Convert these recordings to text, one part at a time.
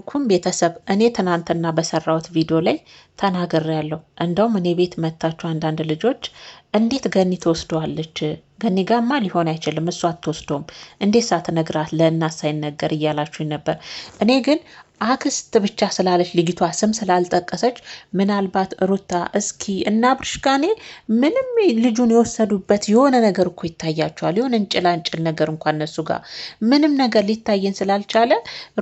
ኩም ቤተሰብ እኔ ትናንትና በሰራሁት ቪዲዮ ላይ ተናግሬያለሁ። እንደውም እኔ ቤት መታችሁ አንዳንድ ልጆች እንዴት ገኒ ትወስደዋለች? ገኒ ጋማ ሊሆን አይችልም፣ እሷ አትወስደውም፣ እንዴት ሳትነግራት ለእናት ሳይነገር እያላችሁኝ ነበር። እኔ ግን አክስት ብቻ ስላለች ልጅቷ ስም ስላልጠቀሰች ምናልባት ሩታ እስኪ እና ብርሽካኔ ምንም ልጁን የወሰዱበት የሆነ ነገር እኮ ይታያቸዋል። የሆነ እንጭላንጭል ነገር እንኳን እነሱ ጋር ምንም ነገር ሊታየን ስላልቻለ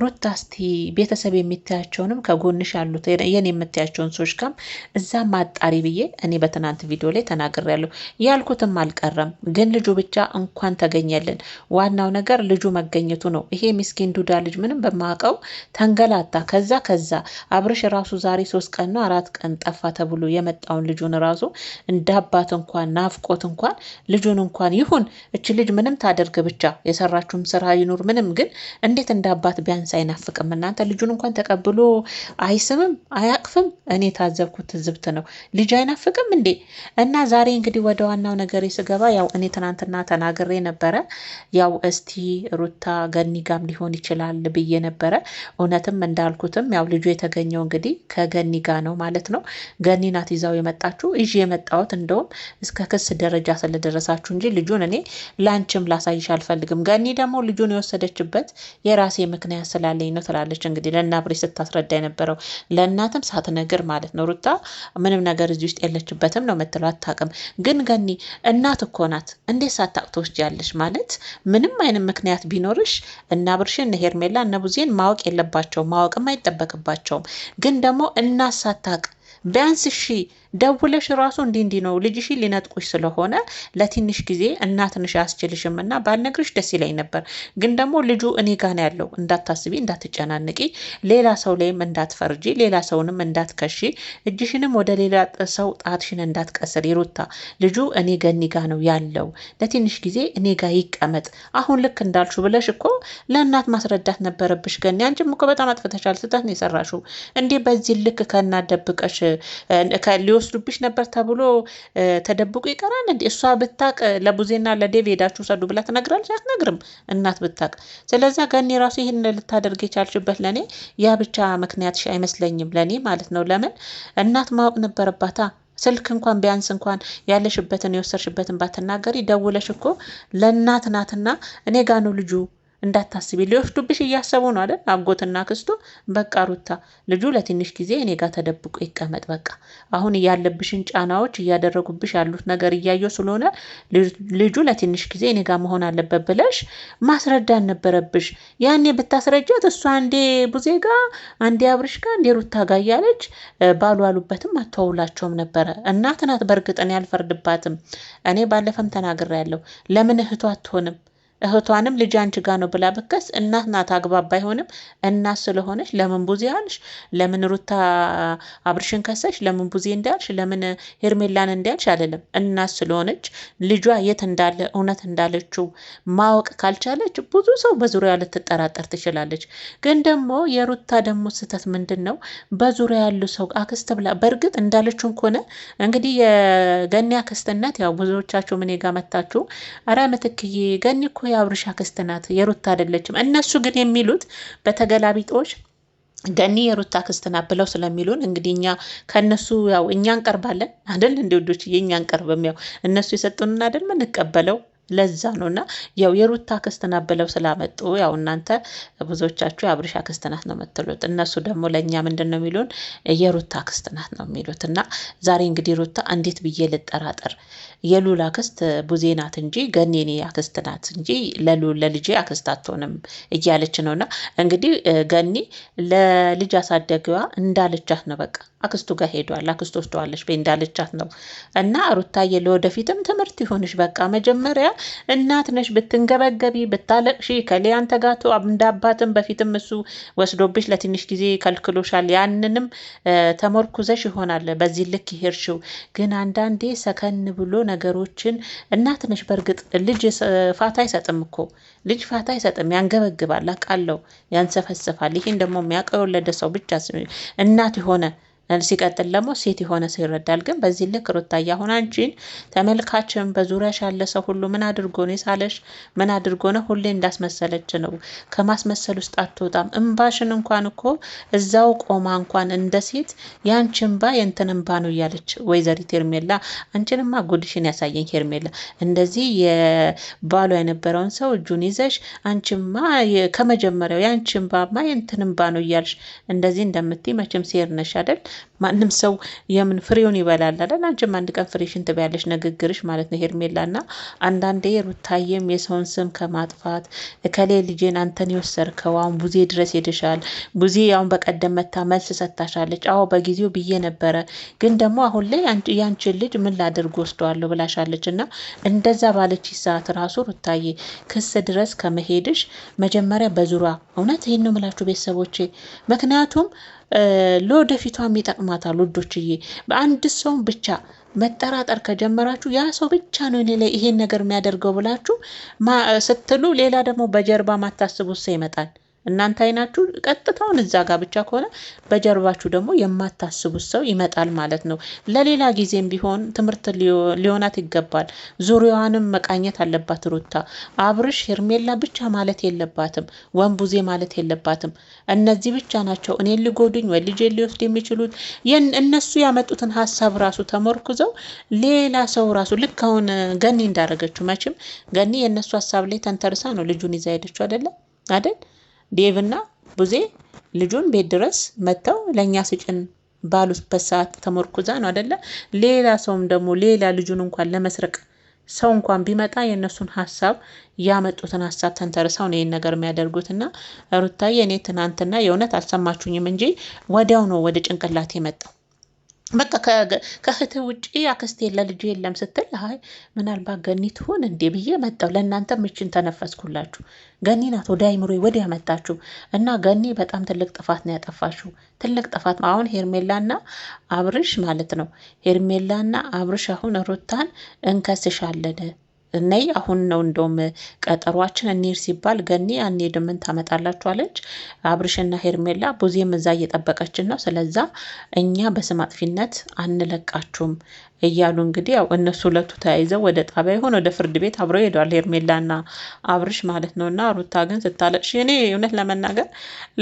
ሩታ እስቲ ቤተሰብ የሚታያቸውንም ከጎንሽ ያሉት የኔ የምታያቸውን ሰዎች ጋም እዛም አጣሪ ብዬ እኔ በትናንት ቪዲዮ ላይ ተናግሬያለሁ። ያልኩትም አልቀረም፣ ግን ልጁ ብቻ እንኳን ተገኘልን። ዋናው ነገር ልጁ መገኘቱ ነው። ይሄ ምስኪን ዱዳ ልጅ ምንም በማውቀው ተንገላታ። ከዛ አብርሽ ራሱ ዛሬ 3 ቀን ነው 4 ቀን ጠፋ ተብሎ የመጣውን ልጁን ራሱ እንዳባት እንኳን ናፍቆት እንኳን ልጁን እንኳን ይሁን እች ልጅ ምንም ታደርግ ብቻ የሰራችውም ስራ ይኑር ምንም፣ ግን እንዴት እንዳባት ቢያንስ አይናፍቅም? እናንተ ልጁን እንኳን ተቀብሎ አይስምም አያቅፍም። እኔ ታዘብኩት ትዝብት ነው። ልጅ አይናፍቅም እንዴ? እና ዛሬ እንግዲህ ወደ ዋናው ነገር ስገባ ያው እኔ ትናንትና ተናግሬ ነበረ። ያው እስቲ ሩታ ገኒ ጋም ሊሆን ይችላል ብዬ ነበረ። እውነትም እንዳልኩትም ያው ልጁ የተገኘው እንግዲህ ከገኒ ጋ ነው ማለት ነው። ገኒ ናት ይዛው የመጣችሁ። ይዤ የመጣሁት እንደውም እስከ ክስ ደረጃ ስለደረሳችሁ እንጂ ልጁን እኔ ላንቺም ላሳይሽ አልፈልግም። ገኒ ደግሞ ልጁን የወሰደችበት የራሴ ምክንያት ስላለኝ ነው ትላለች። እንግዲህ ለእናብሬ ስታስረዳ የነበረው ለእናትም ሳትነግር ማለት ነው። ሩታ ምንም ነገር እዚህ ውስጥ የለችበትም ነው የምትለው፣ አታውቅም። ግን ገኒ እናት እኮ ናት። እንዴት ሳታውቅ ትወስጃለሽ? ማለት ምንም አይነት ምክንያት ቢኖርሽ እና ብርሽን እነ ሄርሜላ እነ ቡዜን ማወቅ የለባቸውም፣ ማወቅም አይጠበቅባቸውም። ግን ደግሞ እናት ሳታውቅ ቢያንስ እሺ ደውለሽ ራሱ እንዲህ ነው ልጅሽ ሊነጥቁሽ ስለሆነ ለትንሽ ጊዜ እናትንሽ አያስችልሽም እና ባልነግርሽ ደስ ይለኝ ነበር። ግን ደግሞ ልጁ እኔ ጋ ነው ያለው፣ እንዳታስቢ፣ እንዳትጨናንቂ፣ ሌላ ሰው ላይም እንዳትፈርጂ፣ ሌላ ሰውንም እንዳትከሺ፣ እጅሽንም ወደ ሌላ ሰው ጣትሽን እንዳትቀስር። ይሩታ ልጁ እኔ ገኒ ጋ ነው ያለው፣ ለትንሽ ጊዜ እኔ ጋ ይቀመጥ። አሁን ልክ እንዳልሹ ብለሽ እኮ ለእናት ማስረዳት ነበረብሽ ገኒ። አንቺም እኮ በጣም አጥፍተሻል፣ ስህተት ነው የሰራሽው። እንዲህ በዚህ ልክ ከእናት ደብቀሽ ሊወስዱብሽ ነበር ተብሎ ተደብቆ ይቀራል እንዴ? እሷ ብታቅ ለቡዜና ለዴቭ ሄዳችሁ ሰዱ ብላ ትነግራለች? አትነግርም፣ እናት ብታቅ። ስለዚህ ገኒ ራሱ ይህን ልታደርግ የቻልሽበት ለእኔ ያ ብቻ ምክንያትሽ አይመስለኝም፣ ለእኔ ማለት ነው። ለምን እናት ማወቅ ነበረባታ። ስልክ እንኳን ቢያንስ እንኳን ያለሽበትን የወሰድሽበትን ባትናገሪ ደውለሽ እኮ ለእናት ናትና እኔ ጋ ነው ልጁ እንዳታስቢ፣ ሊወስዱብሽ እያሰቡ ነው አይደል? አጎትና ክስቱ። በቃ ሩታ ልጁ ለትንሽ ጊዜ እኔ ጋር ተደብቆ ይቀመጥ። በቃ አሁን ያለብሽን ጫናዎች እያደረጉብሽ ያሉት ነገር እያየው ስለሆነ ልጁ ለትንሽ ጊዜ እኔ ጋር መሆን አለበት ብለሽ ማስረዳት ነበረብሽ። ያኔ ብታስረጃት እሷ አንዴ ቡዜ ጋር፣ አንዴ አብርሽ ጋር፣ አንዴ ሩታ ጋር እያለች ባሏሉበትም አተውላቸውም ነበረ። እናት ናት። በእርግጥ እኔ አልፈርድባትም። እኔ ባለፈም ተናግሬያለሁ። ለምን እህቷ አትሆንም? እህቷንም ልጅ አንቺ ጋ ነው ብላ ብከስ እናት ናት። አግባብ ባይሆንም እናት ስለሆነች ለምን ቡዜ አልሽ? ለምን ሩታ አብርሽን ከሰሽ? ለምን ቡዜ እንዳልሽ? ለምን ሄርሜላን እንዳልሽ? አይደለም እናት ስለሆነች ልጇ የት እንዳለ እውነት እንዳለችው ማወቅ ካልቻለች ብዙ ሰው በዙሪያ ልትጠራጠር ትችላለች። ግን ደግሞ የሩታ ደግሞ ስህተት ምንድን ነው? በዙሪያ ያሉ ሰው አክስት ብላ በእርግጥ እንዳለችው ከሆነ እንግዲህ የገኒ አክስትነት ያው ብዙዎቻችሁ ምን ጋ መታችሁ አረ ምትክዬ ገኒ እኮ የአብርሽ አክስት ናት የሩታ አይደለችም። እነሱ ግን የሚሉት በተገላቢጦሽ ገኒ የሩታ አክስት ናት ብለው ስለሚሉን እንግዲህ እኛ ከነሱ ያው እኛ እንቀርባለን አይደል? እንደ ወዶች የኛ እንቀርብም ያው እነሱ የሰጡንን አይደል ምንቀበለው። ለዛ ነውና ያው የሩታ አክስት ናት ብለው ስላመጡ ያው እናንተ ብዙዎቻችሁ የአብርሽ አክስት ናት ነው የምትሉት። እነሱ ደግሞ ለኛ ምንድነው የሚሉን? የሩታ አክስት ናት ነው የሚሉት። እና ዛሬ እንግዲህ ሩታ እንዴት ብዬ ልጠራጠር? የሉላ አክስት ቡዜ ናት እንጂ ገኒ የኔ አክስት ናት እንጂ ለልጄ አክስት አትሆንም እያለች ነውና እንግዲህ ገኒ ለልጅ አሳደጊዋ እንዳለቻት ነው። በቃ አክስቱ ጋር ሄዷል፣ አክስቱ ወስደዋለች እንዳለቻት ነው። እና ሩታዬ ለወደፊትም ትምህርት ይሆንሽ። በቃ መጀመሪያ እናት ነሽ፣ ብትንገበገቢ ብታለቅሺ ከሌ አንተ ጋር እንዳባትም በፊትም እሱ ወስዶብሽ ለትንሽ ጊዜ ከልክሎሻል። ያንንም ተመርኩዘሽ ይሆናል በዚህ ልክ ይሄርሽው። ግን አንዳንዴ ሰከን ብሎ ነገሮችን እናት ነሽ። በእርግጥ ልጅ ፋታ አይሰጥም እኮ ልጅ ፋታ አይሰጥም፣ ያንገበግባል፣ አውቃለሁ፣ ያንሰፈስፋል። ይሄን ደግሞ የሚያውቀው የወለደ ሰው ብቻ እናት የሆነ ሲቀጥል ደግሞ ሴት የሆነ ሰው ይረዳል። ግን በዚህ ልክ ሩታዬ አሁን አንቺን ተመልካችም በዙሪያሽ ያለ ሰው ሁሉ ምን አድርጎ ነው የሳለሽ? ምን አድርጎ ነው? ሁሌ እንዳስመሰለች ነው። ከማስመሰል ውስጥ አትወጣም። እንባሽን እንኳን እኮ እዛው ቆማ እንኳን እንደ ሴት ያንቺ እንባ የእንትን እንባ ነው እያለች ወይዘሪት ሄርሜላ፣ አንቺንማ ጉድሽን ያሳየኝ ሄርሜላ። እንደዚህ የባሏ የነበረውን ሰው እጁን ይዘሽ አንቺማ ከመጀመሪያው ያንቺ እንባማ የእንትን እንባ ነው እያልሽ እንደዚህ እንደምትይ መቼም ሴር ነሽ አይደል? ማንም ሰው የምን ፍሬውን ይበላል አይደል? አንቺም አንድ ቀን ፍሬሽን ትበያለሽ፣ ንግግርሽ ማለት ነው ሄርሜላና። አንዳንዴ ሩታዬም የሰውን ስም ከማጥፋት እከሌ ልጄን አንተን የወሰድከው አሁን ቡዜ ድረስ ሄደሻል። ቡዜ አሁን በቀደም መታ መልስ ሰጥታሻለች። አዎ በጊዜው ብዬ ነበረ፣ ግን ደግሞ አሁን ላይ ያንቺን ልጅ ምን ላደርግ ወስደዋለሁ ብላሻለች። እና እንደዛ ባለች ሰዓት ራሱ ሩታዬ ክስ ድረስ ከመሄድሽ መጀመሪያ በዙሪያ እውነት ይህን ነው የምላችሁ ቤተሰቦቼ፣ ምክንያቱም ለወደፊቷም ይጠቅማታል ውዶችዬ። በአንድ ሰው ብቻ መጠራጠር ከጀመራችሁ ያ ሰው ብቻ ነው እኔ ላይ ይሄን ነገር የሚያደርገው ብላችሁ ስትሉ ሌላ ደግሞ በጀርባ ማታስቡት ሰው ይመጣል። እናንተ አይናችሁ ቀጥታውን እዛ ጋር ብቻ ከሆነ በጀርባችሁ ደግሞ የማታስቡት ሰው ይመጣል ማለት ነው። ለሌላ ጊዜም ቢሆን ትምህርት ሊሆናት ይገባል። ዙሪያዋንም መቃኘት አለባት ሩታ። አብርሽ ሄርሜላ ብቻ ማለት የለባትም፣ ወንቡዜ ማለት የለባትም። እነዚህ ብቻ ናቸው እኔን ሊጎዱኝ ወይ ልጄ ሊወስድ የሚችሉት። እነሱ ያመጡትን ሀሳብ ራሱ ተመርኩዘው ሌላ ሰው ራሱ ልክ አሁን ገኒ እንዳደረገችው፣ መቼም ገኒ የእነሱ ሀሳብ ላይ ተንተርሳ ነው ልጁን ይዛ ሄደችው አይደል? ዴቭና ቡዜ ልጁን ቤት ድረስ መጥተው ለኛ ስጭን ባሉበት ሰዓት ተመርኩዛ ነው አይደለ? ሌላ ሰውም ደግሞ ሌላ ልጁን እንኳን ለመስረቅ ሰው እንኳን ቢመጣ የእነሱን ሀሳብ ያመጡትን ሀሳብ ተንተርሰው ነው ይህን ነገር የሚያደርጉትና ሩታዬ እኔ ትናንትና የእውነት አልሰማችሁኝም እንጂ ወዲያው ነው ወደ ጭንቅላት የመጣው። በቃ ከእህትህ ውጪ አክስቴ ለልጅ የለም ስትል አይ ምናልባት ገኒ ትሆን እንዴ ብዬ መጣሁ። ለእናንተ ምችን ተነፈስኩላችሁ። ገኒ ናት ወደ አይምሮ ወደ ያመጣችሁ እና ገኒ በጣም ትልቅ ጥፋት ነው ያጠፋችሁ። ትልቅ ጥፋት አሁን ሄርሜላና አብርሽ ማለት ነው። ሄርሜላና አብርሽ አሁን ሩታን እንከስሻለን ነይ አሁን ነው እንደውም ቀጠሯችን እንሂድ ሲባል ገኒ አንሄድም ምን ታመጣላችኋለች። አብርሽና ሄርሜላ ቡዜም እዛ እየጠበቀችን ነው። ስለዛ እኛ በስም አጥፊነት አንለቃችሁም እያሉ እንግዲህ ያው እነሱ ሁለቱ ተያይዘው ወደ ጣቢያ ይሆን ወደ ፍርድ ቤት አብረው ሄደዋል ሄርሜላና አብርሽ ማለት ነውና ሩታ ግን ስታለቅሽ እኔ እውነት ለመናገር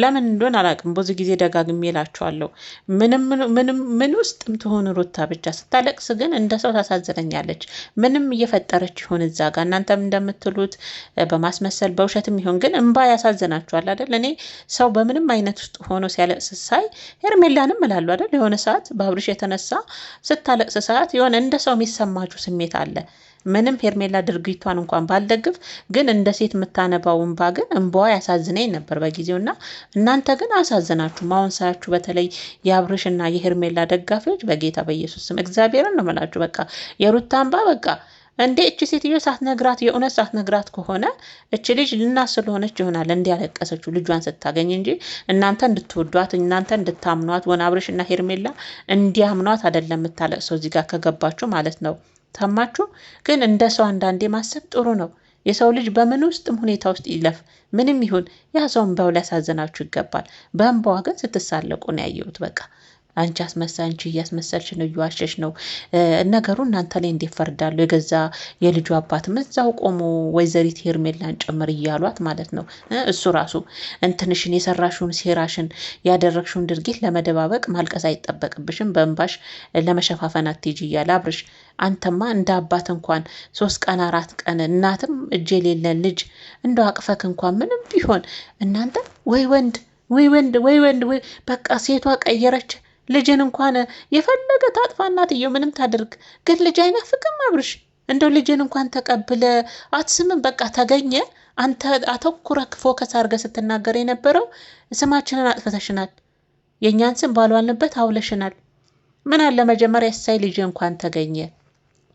ለምን እንደሆነ አላውቅም። ብዙ ጊዜ ደጋግሜ እላችኋለሁ ምን ውስጥም ትሆን ሩታ ብቻ ስታለቅስ ግን እንደ ሰው ታሳዝነኛለች። ምንም እየፈጠረች ይሆን እዛ ጋር እናንተም እንደምትሉት በማስመሰል በውሸትም ይሆን ግን እንባ ያሳዝናችኋል አይደል? እኔ ሰው በምንም አይነት ውስጥ ሆኖ ሲያለቅስ ሳይ ሄርሜላንም እላለሁ አይደል? የሆነ ሰዓት በአብርሽ የተነሳ ስታለቅስ ሰዓት የሆነ እንደ ሰው የሚሰማችሁ ስሜት አለ። ምንም ሄርሜላ ድርጊቷን እንኳን ባልደግፍ ግን እንደ ሴት የምታነባው እንባ ግን እንባዋ ያሳዝነኝ ነበር በጊዜውና እናንተ ግን አሳዝናችሁ አሁን ሳያችሁ በተለይ የአብርሽና የሄርሜላ ደጋፊዎች በጌታ በኢየሱስ ስም እግዚአብሔርን ነው የምላችሁ። በቃ የሩታ እንባ በቃ እንዴ እቺ ሴትዮ ሳትነግራት የእውነት ሳትነግራት ከሆነ እቺ ልጅ ልና ስለሆነች ይሆናል እንዲያለቀሰችው ልጇን ስታገኝ እንጂ እናንተ እንድትወዷት እናንተ እንድታምኗት ወን አብርሽና ሄርሜላ እንዲያምኗት አይደለም የምታለቅሰው እዚህ ጋር ከገባችሁ ማለት ነው። ሰማችሁ? ግን እንደ ሰው አንዳንዴ ማሰብ ጥሩ ነው። የሰው ልጅ በምን ውስጥም ሁኔታ ውስጥ ይለፍ ምንም ይሁን ያ ሰው እንባው ሊያሳዝናችሁ ይገባል። በእንባዋ ግን ስትሳለቁ ነው ያየሁት። በቃ አንቺ አስመሳይ አንቺ እያስመሰልሽ ነው እየዋሸሽ ነው ነገሩ እናንተ ላይ እንዴት ፈርዳሉ? የገዛ የልጁ አባት እዛው ቆሞ ወይዘሪት ሄርሜላን ጭምር እያሏት ማለት ነው። እሱ ራሱ እንትንሽን የሰራሽውን ሴራሽን ያደረግሽውን ድርጊት ለመደባበቅ ማልቀስ አይጠበቅብሽም፣ በእንባሽ ለመሸፋፈን አትሄጂ እያለ አብርሽ አንተማ እንደ አባት እንኳን 3 ቀን 4 ቀን እናትም እጅ የሌለን ልጅ እንደው አቅፈክ እንኳን ምንም ቢሆን እናንተ ወይ ወንድ በቃ ሴቷ ቀየረች ልጅን እንኳን የፈለገ ታጥፋ እናትየው ምንም ታድርግ ግን ልጅ አይናፍቅም አብርሽ። እንደው ልጅን እንኳን ተቀብለ አትስምም። በቃ ተገኘ አንተ አተኩረክ ፎከስ አድርገህ ስትናገር የነበረው ስማችንን አጥፍተሽናል፣ የኛን ስም ባልዋልንበት አውለሽናል። ምን አለ መጀመሪያ ሳይ ልጅ እንኳን ተገኘ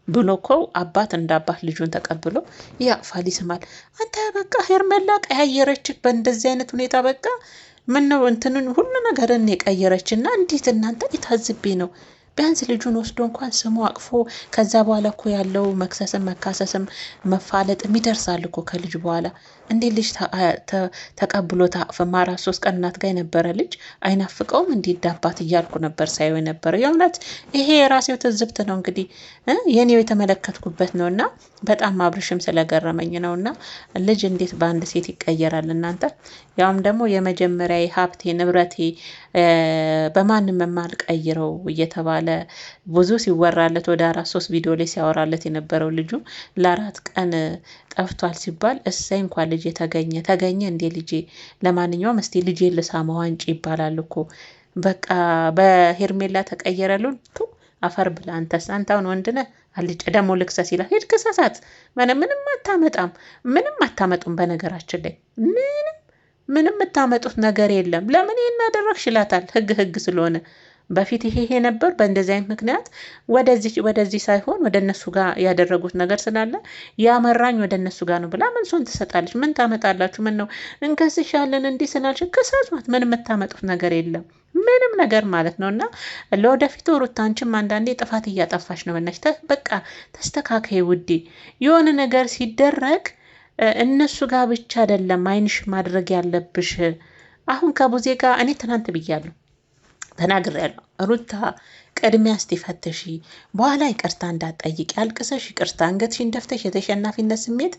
ብሎ እኮ አባት እንደ አባት ልጁን ተቀብሎ ያቅፋል ይስማል። አንተ በቃ ሄርሜላ ቀያየረች በእንደዚህ አይነት ሁኔታ በቃ ምን ነው እንትንን ሁሉ ነገርን የቀየረችና እንዴት እናንተ የታዝቤ ነው ቢያንስ ልጁን ወስዶ እንኳን ስሙ አቅፎ ከዛ በኋላ እኮ ያለው መክሰስም መካሰስም መፋለጥም ይደርሳል እኮ ከልጅ በኋላ። እንዴ ልጅ ተቀብሎ ታቅፍማ 4-3 ቀን እናት ጋር የነበረ ልጅ አይናፍቀውም? እንዴ ዳባት እያልኩ ነበር ሳይው የነበረ። የእውነት ይሄ የራሴው ትዝብት ነው እንግዲህ የኔው የተመለከትኩበት ነውና በጣም አብርሽም ስለገረመኝ ነውና ልጅ እንዴት በአንድ ሴት ይቀየራል እናንተ? ያውም ደግሞ የመጀመሪያ ሀብቴ ንብረቴ በማንም የማልቀይረው እየተባለ ብዙ ሲወራለት ወደ 4-3 ቪዲዮ ላይ ሲያወራለት የነበረው ልጁ ለ4 ቀን ጠፍቷል ሲባል እሰይ እንኳን ልጄ ተገኘ እንዴ ልጄ። ለማንኛውም እስቲ ልጄ ልሳመው አንቺ ይባላል እኮ በቃ በሄርሜላ ተቀየረሉን። አፈር ብላ አንተስ፣ አንተ አሁን ወንድ ነህ አልጭ ደግሞ ልክሰስ ይላል። ሂድ ክሰሳት። ምንም አታመጣም፣ ምንም አታመጡም። በነገራችን ላይ ምንም የምታመጡት ነገር የለም። ለምን ይሄን አደረግሽ ይላታል። ህግ ስለሆነ በፊት ይሄ ነበር። በእንደዚህ አይነት ምክንያት ወደዚህ ሳይሆን ወደ እነሱ ጋር ያደረጉት ነገር ስላለ ያመራኝ ወደ እነሱ ጋር ነው ብላ መልሶን ትሰጣለች። ምን ታመጣላችሁ? ምን ነው እንከስሻለን እንዲህ ስላልሽ ክሰሷት። ምን የምታመጡት ነገር የለም ምንም ነገር ማለት ነው። እና ለወደፊቱ ሩታ አንቺም አንዳንዴ ጥፋት እያጠፋሽ ነው። በቃ ተስተካከይ ውዴ። የሆነ ነገር ሲደረግ እነሱ ጋር ብቻ አይደለም አይንሽ ማድረግ ያለብሽ። አሁን ከቡዜ ጋር እኔ ትናንት ብያለሁ ተናግሬያለሁ። ሩታ ቅድሚያ እስቲ ፈትሺ፣ በኋላ ይቅርታ እንዳትጠይቂ፣ አልቅሰሽ ይቅርታ አንገትሽን ደፍተሽ የተሸናፊነት ስሜት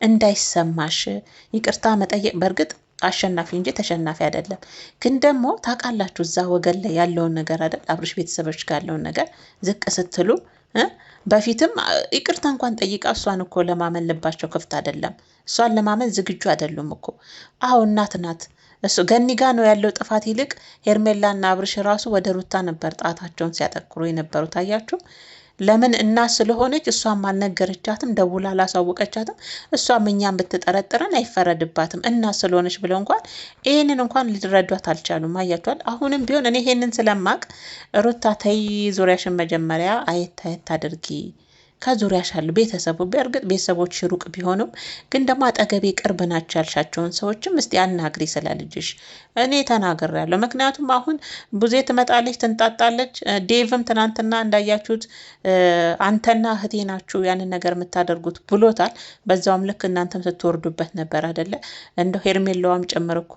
እንዳይሰማሽ ይቅርታ መጠየቅ። በእርግጥ አሸናፊ እንጂ ተሸናፊ አይደለም። ግን ደግሞ ታውቃላችሁ እዛ ወገን ላይ ያለውን ነገር አይደል? አብርሽ ቤተሰቦች ጋር ያለውን ነገር ዝቅ ስትሉ በፊትም ይቅርታ እንኳን ጠይቃ እሷን እኮ ለማመን ልባቸው ክፍት አይደለም። እሷን ለማመን ዝግጁ አይደሉም እኮ። አዎ እናት ናት። እሱ ገኒ ጋ ነው ያለው ጥፋት። ይልቅ ሄርሜላና አብርሽ ራሱ ወደ ሩታ ነበር ጣታቸውን ሲያጠቁሩ የነበሩት። አያችሁ? ለምን እናት ስለሆነች እሷም አልነገረቻትም፣ ደውላ አላሳወቀቻትም። እሷም እኛም ብትጠረጥረን አይፈረድባትም እናት ስለሆነች ብለው እንኳን ይህንን እንኳን ሊረዷት አልቻሉም። አያችኋል? አሁንም ቢሆን እኔ ይሄንን ስለማቅ ሩታ ተይ ዙሪያሽን መጀመሪያ አየት አድርጊ። ከዙሪያሽ ያሉ ቤተሰቡ በእርግጥ ቤተሰቦች ሩቅ ቢሆኑም ግን ደግሞ አጠገቤ ቅርብ ናቸው ያልሻቸውን ሰዎችም እስቲ አናግሪ ስለ ልጅሽ። እኔ ተናግሬያለሁ። ምክንያቱም አሁን ቡዜ ትመጣለች፣ ትንጣጣለች። ዴቭም ትናንትና እንዳያችሁት አንተና እህቴ ናችሁ ያንን ነገር የምታደርጉት ብሎታል። በዛውም ልክ እናንተም ስትወርዱበት ነበር አይደለ? እንደው ሄርሜላዋም ጭምር እኮ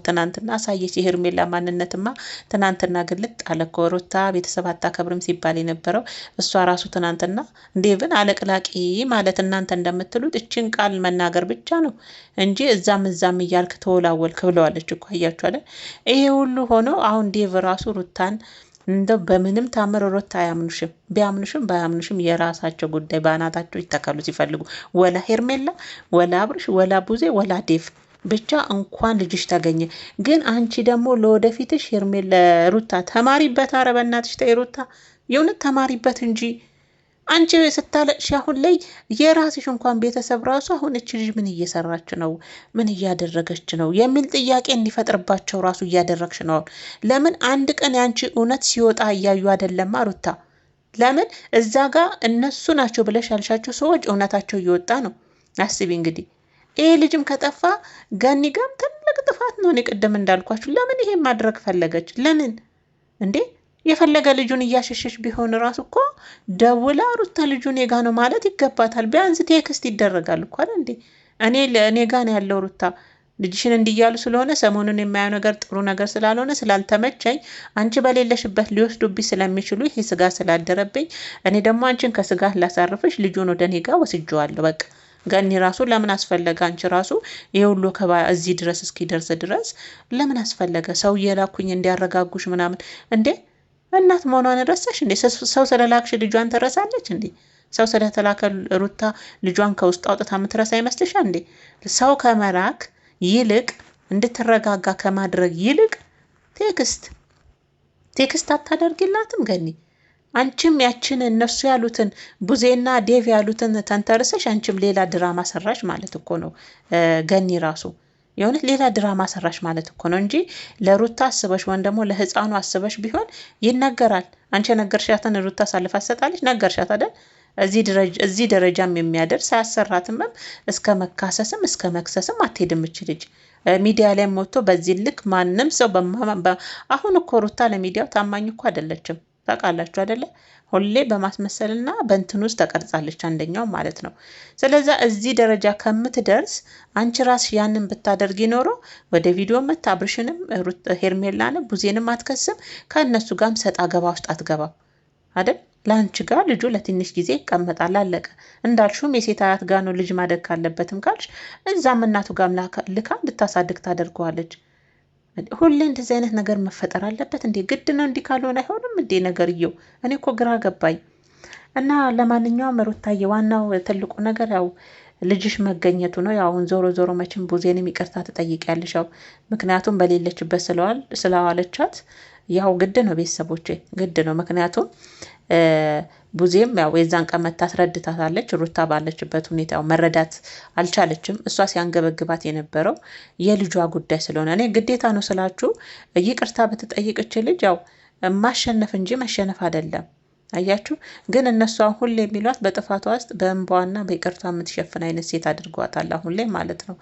ትናንትና አሳየች። የሄርሜላ ማንነትማ ትናንትና ግልጥ አለ እኮ። ሩታ ቤተሰብ አታከብርም ሲባል የነበረው እሷ ራሱ ትናንትና ዴቭን አለቅላቂ ማለት እናንተ እንደምትሉት እችን ቃል መናገር ብቻ ነው እንጂ እዛም እያልክ ተወላወልክ ብለዋለች እኮ። አያችኋል? ይሄ ሁሉ ሆኖ አሁን ዴቭ ራሱ ሩታን እንደው በምንም ታምር ሩታ አያምኑሽም። ቢያምኑሽም ባያምኑሽም የራሳቸው ጉዳይ፣ በአናታቸው ይተከሉ ሲፈልጉ። ወላ ሄርሜላ፣ ወላ አብርሽ፣ ወላ ቡዜ፣ ወላ ዴቭ ብቻ እንኳን ልጅሽ ተገኘ። ግን አንቺ ደግሞ ለወደፊትሽ ሄርሜላ ሩታ ተማሪበት። ኧረ በእናትሽ ተይ ሩታ፣ የእውነት ተማሪበት እንጂ አንቺ ስታለቅሽ አሁን ላይ የራስሽ እንኳን ቤተሰብ ራሱ አሁን እቺ ልጅ ምን እየሰራች ነው፣ ምን እያደረገች ነው የሚል ጥያቄ እንዲፈጥርባቸው ራሱ እያደረግሽ ነው። ለምን አንድ ቀን ያንቺ እውነት ሲወጣ እያዩ አይደለም ሩታ? ለምን እዛ ጋር እነሱ ናቸው ብለሽ ያልሻቸው ሰዎች እውነታቸው እየወጣ ነው። አስቢ እንግዲህ ይሄ ልጅም ከጠፋ ገኒ ጋም ትልቅ ጥፋት ነው። እኔ ቅድም እንዳልኳችሁ ለምን ይሄን ማድረግ ፈለገች? ለምን እንዴ? የፈለገ ልጁን እያሸሸሽ ቢሆን ራሱ እኮ ደውላ ሩታ ልጁን የጋ ነው ማለት ይገባታል። ቢያንስ ቴክስት ይደረጋል እኮ አይደል እንዴ? እኔ ጋ ነው ያለው ሩታ ልጅሽን እንዲያሉ ስለሆነ ሰሞኑን የማየው ነገር ጥሩ ነገር ስላልሆነ ስላልተመቸኝ አንቺ በሌለሽበት ሊወስዱብኝ ስለሚችሉ ይሄ ስጋ ስላደረብኝ እኔ ደግሞ አንቺን ከስጋ ላሳርፍሽ ልጁን ወደ እኔ ጋር ወስጄዋለሁ። በቃ ገኒ ራሱ ለምን አስፈለገ? አንቺ ራሱ ይሄ ሁሉ እዚህ ድረስ እስኪደርስ ድረስ ለምን አስፈለገ? ሰው እየላኩኝ እንዲያረጋጉሽ ምናምን እንዴ? እናት መሆኗን ረሳሽ እንዴ? ሰው ስለላክሽ ልጇን ትረሳለች እንዴ? ሰው ስለተላከ ሩታ ልጇን ከውስጥ አውጥታ የምትረሳ ይመስልሻል እንዴ? ሰው ከመላክ ይልቅ እንድትረጋጋ ከማድረግ ይልቅ ቴክስት አታደርጊላትም ገኒ? አንቺም ያችን እነሱ ያሉትን ቡዜና ዴቭ ያሉትን ተንተርሰሽ አንቺም ሌላ ድራማ ሰራሽ ማለት እኮ ነው ገኒ ራሱ የሆነ ሌላ ድራማ ሰራሽ ማለት እኮ ነው እንጂ ለሩታ አስበሽ ወን ደግሞ ለህፃኑ አስበሽ ቢሆን ይነገራል። አንቺ ነገርሻትን ሩታ ሳልፋ ሰጣለች ነገርሻት አይደል? እዚህ ደረጃም የሚያደርስ አያሰራትም። እስከ መካሰስም እስከ መክሰስም አትሄድም እች ልጅ። ሚዲያ ላይ ሞቶ በዚህ ልክ ማንም ሰው አሁን እኮ ሩታ ለሚዲያው ታማኝ እኮ አይደለችም። ታውቃላችሁ አይደለ? ሁሌ በማስመሰልና በእንትን ውስጥ ተቀርጻለች አንደኛው ማለት ነው። ስለዛ እዚህ ደረጃ ከምትደርስ አንቺ ራስሽ ያንን ብታደርጊ ኖሮ ወደ ቪዲዮ መታ አብርሽንም ሄርሜላንም ቡዜንም አትከስም፣ ከእነሱ ጋርም ሰጣ ገባ ውስጥ አትገባም አይደል? ለአንቺ ጋር ልጁ ለትንሽ ጊዜ ይቀመጣል፣ አለቀ። እንዳልሹም የሴት አያት ጋር ነው ልጅ ማደግ ካለበትም ካልሽ እዛም እናቱ ጋር ልካ እንድታሳድግ ታደርገዋለች። ሁሌ እንደዚህ አይነት ነገር መፈጠር አለበት እንዴ? ግድ ነው? እንዲህ ካልሆነ አይሆንም እንዴ ነገርየው? እኔ እኮ ግራ ገባኝ። እና ለማንኛውም ሩታዬ ዋናው ትልቁ ነገር ያው ልጅሽ መገኘቱ ነው። ያው አሁን ዞሮ ዞሮ መቼም ቡዜንም ይቅርታ ትጠይቂያለሽ። ያው ምክንያቱም በሌለችበት ስለዋለቻት ያው ግድ ነው ቤተሰቦቼ፣ ግድ ነው። ምክንያቱም ቡዜም ያው የዛን ቀን መታ አስረድታታለች። ሩታ ባለችበት ሁኔታ ያው መረዳት አልቻለችም። እሷ ሲያንገበግባት የነበረው የልጇ ጉዳይ ስለሆነ እኔ ግዴታ ነው ስላችሁ ይቅርታ ብትጠይቅች ልጅ ያው ማሸነፍ እንጂ መሸነፍ አይደለም። አያችሁ ግን እነሱ አሁን ሁሌ የሚሏት በጥፋቷ ውስጥ በእንባዋና በይቅርቷ የምትሸፍን አይነት ሴት አድርጓታል አሁን ላይ ማለት ነው።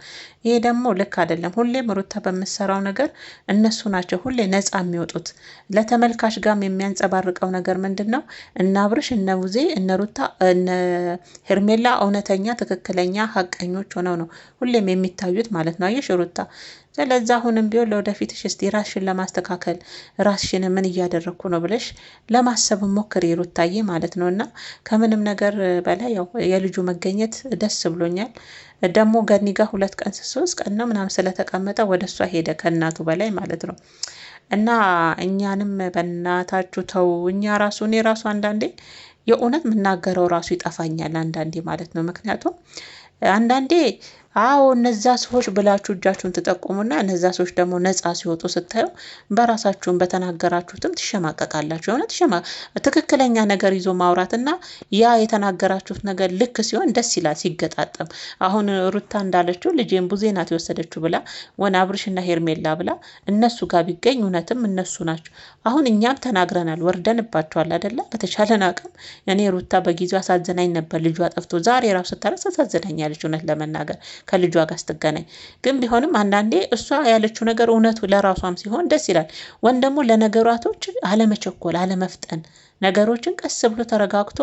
ይሄ ደግሞ ልክ አይደለም። ሁሌም ሩታ በምትሰራው ነገር እነሱ ናቸው ሁሌ ነፃ የሚወጡት። ለተመልካች ጋም የሚያንጸባርቀው ነገር ምንድን ነው? እነ አብርሽ፣ እነ ቡዜ፣ እነ ሩታ፣ እነ ሄርሜላ እውነተኛ ትክክለኛ ሀቀኞች ሆነው ነው ሁሌም የሚታዩት ማለት ነው። አየሽ ሩታ ስለዛ አሁንም ቢሆን ለወደፊትሽ እስቲ ራስሽን ለማስተካከል ራስሽን ምን እያደረግኩ ነው ብለሽ ለማሰብ ሞክሪ ሩታዬ ማለት ነው። እና ከምንም ነገር በላይ ያው የልጁ መገኘት ደስ ብሎኛል። ደግሞ ገኒ ጋር 2 ቀን 3 ቀን ነው ምናምን ስለተቀመጠ ወደ እሷ ሄደ ከእናቱ በላይ ማለት ነው። እና እኛንም በእናታችሁ ተው። እኔ ራሱ አንዳንዴ የእውነት የምናገረው ራሱ ይጠፋኛል አንዳንዴ ማለት ነው። ምክንያቱም አንዳንዴ አዎ እነዛ ሰዎች ብላችሁ እጃችሁን ትጠቁሙና እነዛ ሰዎች ደግሞ ነፃ ሲወጡ ስታዩ በራሳችሁን በተናገራችሁትም ትሸማቀቃላችሁ። የሆነ ትክክለኛ ነገር ይዞ ማውራትና ያ የተናገራችሁት ነገር ልክ ሲሆን ደስ ይላል ሲገጣጠም። አሁን ሩታ እንዳለችው ልጄን ቡዜ ናት የወሰደችው ብላ ወና አብርሽና ሄርሜላ ብላ እነሱ ጋር ቢገኝ እውነትም እነሱ ናቸው። አሁን እኛም ተናግረናል፣ ወርደንባቸዋል አይደለ? በተቻለን አቅም እኔ ሩታ በጊዜው አሳዘናኝ ነበር ልጇ ጠፍቶ። ዛሬ ራሱ ተረሳ አሳዘናኛለች እውነት ለመናገር ከልጇ ጋር ስትገናኝ። ግን ቢሆንም አንዳንዴ እሷ ያለችው ነገር እውነቱ ለራሷም ሲሆን ደስ ይላል። ወይም ደግሞ ለነገራቶች አለመቸኮል፣ አለመፍጠን፣ ነገሮችን ቀስ ብሎ ተረጋግቶ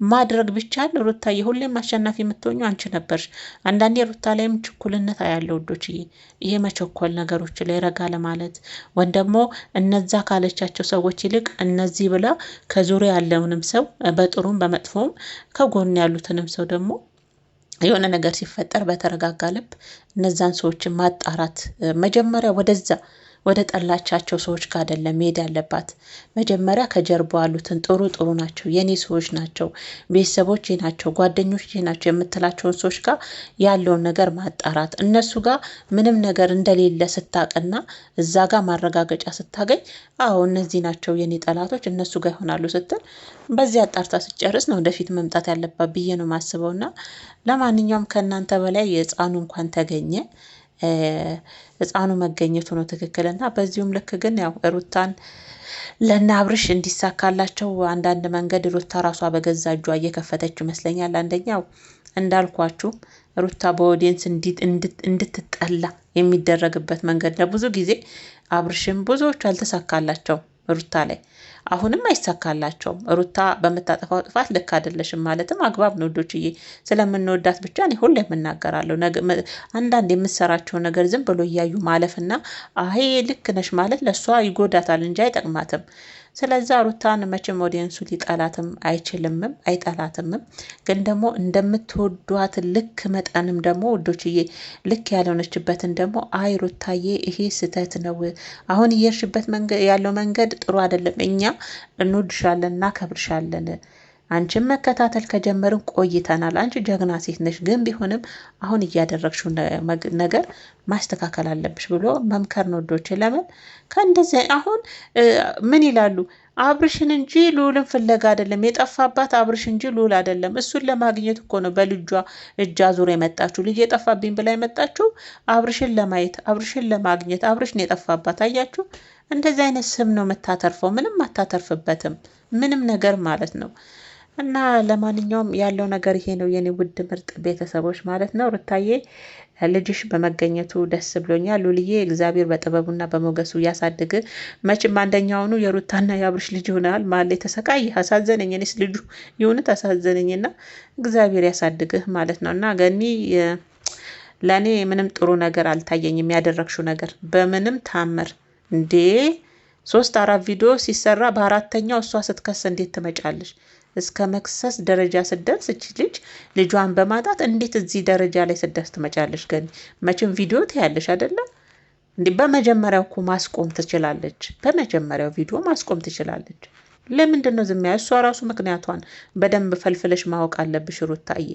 ማድረግ ቢቻል ሩታዬ ሁሌም አሸናፊ የምትሆኙ አንቺ ነበርሽ። አንዳንዴ ሩታ ላይም ችኩልነት ያለው ውዶችዬ፣ ይሄ መቸኮል ነገሮች ላይ ረጋ ለማለት ወይም ደግሞ እነዛ ካለቻቸው ሰዎች ይልቅ እነዚህ ብላ ከዙሪያ ያለውንም ሰው በጥሩም በመጥፎም ከጎን ያሉትንም ሰው ደግሞ የሆነ ነገር ሲፈጠር በተረጋጋ ልብ እነዛን ሰዎችን ማጣራት መጀመሪያ ወደ ጠላቻቸው ሰዎች ጋር አይደለም መሄድ ያለባት። መጀመሪያ ከጀርባ ያሉትን ጥሩ ናቸው፣ የኔ ሰዎች ናቸው፣ ቤተሰቦቼ ናቸው፣ ጓደኞቼ ናቸው የምትላቸውን ሰዎች ጋር ያለውን ነገር ማጣራት። እነሱ ጋር ምንም ነገር እንደሌለ ስታቅና እዛ ጋር ማረጋገጫ ስታገኝ አዎ እነዚህ ናቸው የኔ ጠላቶች እነሱ ጋር ይሆናሉ ስትል በዚህ አጣርታ ስጨርስ ነው ወደፊት መምጣት ያለባት ብዬ ነው ማስበውና ለማንኛውም ከእናንተ በላይ የህፃኑ እንኳን ተገኘ። ህፃኑ መገኘቱ ነው ትክክልና በዚሁም ልክ ግን ያው ሩታን ለና አብርሽ እንዲሳካላቸው አንዳንድ መንገድ ሩታ ራሷ በገዛ እጇ እየከፈተች ይመስለኛል። አንደኛው እንዳልኳችሁ ሩታ በኦዲየንስ እንድትጠላ የሚደረግበት መንገድ ለብዙ ጊዜ አብርሽም ብዙዎቹ አልተሳካላቸው ሩታ ላይ አሁንም አይሳካላቸውም። ሩታ በምታጠፋው ጥፋት ልክ አይደለሽም ማለትም አግባብ ነው ውዶችዬ። ስለምንወዳት ብቻ እኔ ሁሌ የምናገራለሁ። አንዳንድ የምትሰራቸው ነገር ዝም ብሎ እያዩ ማለፍና አይ ልክ ነሽ ማለት ለሷ ይጎዳታል እንጂ አይጠቅማትም። ስለዛ ሩታን መቼም ኦዲየንሱ ሊጠላትም አይችልምም አይጠላትምም። ግን ደግሞ እንደምትወዷት ልክ መጠንም ደግሞ ውዶችዬ ልክ ያልሆነችበትን ደግሞ አይ ሩታዬ ይሄ ስህተት ነው፣ አሁን እየርሽበት ያለው መንገድ ጥሩ አይደለም፣ እኛ እንወድሻለን እናከብርሻለን፣ አንቺን መከታተል ከጀመርን ቆይተናል፣ አንቺ ጀግና ሴት ነሽ፣ ግን ቢሆንም አሁን እያደረግሽው ነገር ማስተካከል አለብሽ ብሎ መምከር ነው ወዶች። ለምን ከእንደዚህ አሁን ምን ይላሉ? አብርሽን እንጂ ልዑልን ፍለጋ አይደለም የጠፋባት፣ አብርሽ እንጂ ልዑል አይደለም። እሱን ለማግኘት እኮ ነው በልጇ እጅ አዙር የመጣችው። ልጅ የጠፋብኝ ብላ የመጣችው አብርሽን ለማየት፣ አብርሽን ለማግኘት። አብርሽን የጠፋባት አያችሁ። እንደዚህ አይነት ስም ነው የምታተርፈው፣ ምንም አታተርፍበትም፣ ምንም ነገር ማለት ነው። እና ለማንኛውም ያለው ነገር ይሄ ነው የኔ ውድ ምርጥ ቤተሰቦች ማለት ነው። ሩታዬ ልጅሽ በመገኘቱ ደስ ብሎኛል። ሉልዬ እግዚአብሔር በጥበቡና በሞገሱ ያሳድግ። መቼም አንደኛውኑ የሩታና የአብርሽ ልጅ ይሆናል። ማለ ተሰቃይ አሳዘነኝ። እኔስ ልጁ የእውነት አሳዘነኝና እግዚአብሔር ያሳድግህ ማለት ነው። እና ገኒ ለእኔ ምንም ጥሩ ነገር አልታየኝም። ያደረግሽው ነገር በምንም ታምር እንዴ 3-4 ቪዲዮ ሲሰራ በአራተኛው እሷ ስትከስ እንዴት ትመጫለሽ? እስከ መክሰስ ደረጃ ስደርስ እች ልጅ ልጇን በማጣት እንዴት እዚህ ደረጃ ላይ ስደርስ ትመጫለሽ? ገኒ መቼም ቪዲዮ ትያለሽ አይደለም እንዴ? በመጀመሪያው እኮ ማስቆም ትችላለች። በመጀመሪያው ቪዲዮ ማስቆም ትችላለች። ለምንድን ነው ዝም ያለ? እሷ ራሱ ምክንያቷን በደንብ ፈልፍለሽ ማወቅ አለብሽ ሩታዬ።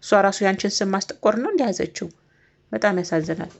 እሷ ራሱ ያንቺን ስም ማስጠቆር ነው እንደያዘችው። በጣም ያሳዝናል።